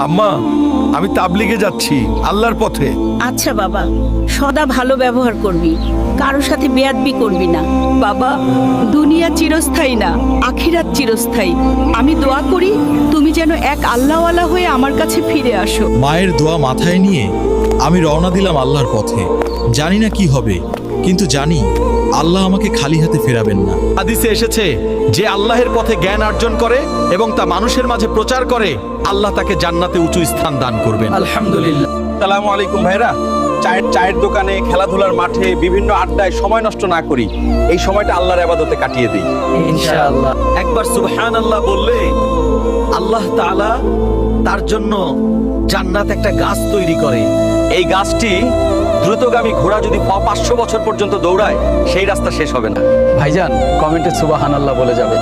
আম্মা, আমি তাবলিগে যাচ্ছি, আল্লাহর পথে। আচ্ছা বাবা, সদা ভালো ব্যবহার করবি, কারোর সাথে বেয়াদবি করবি না। বাবা, দুনিয়া চিরস্থায়ী না, আখিরাত চিরস্থায়ী। আমি দোয়া করি তুমি যেন এক আল্লাহওয়ালা হয়ে আমার কাছে ফিরে আসো। মায়ের দোয়া মাথায় নিয়ে আমি রওনা দিলাম আল্লাহর পথে। জানি না কি হবে, কিন্তু জানি আল্লাহ আমাকে খালি হাতে ফেরাবেন না। হাদিসে এসেছে, যে আল্লাহর পথে জ্ঞান অর্জন করে এবং তা মানুষের মাঝে প্রচার করে, আল্লাহ তাকে জান্নাতে উঁচু স্থান দান করবেন। আলহামদুলিল্লাহ। আসসালামু আলাইকুম ভাইরা। চায়ের দোকানে, খেলাধুলার মাঠে, বিভিন্ন আড্ডায় সময় নষ্ট না করি, এই সময়টা আল্লাহর ইবাদতে কাটিয়ে দিই। ইনশাআল্লাহ। একবার সুবহানাল্লাহ বললে আল্লাহ তাআলা তার জন্য জান্নাত একটা গাছ তৈরি করে। এই গাছটি দ্রুতগামী ঘোড়া যদি 500 বছর পর্যন্ত দৌড়ায়, সেই রাস্তা শেষ হবে না। ভাইজান, কমেন্টে সুবহানাল্লাহ বলে যাবে।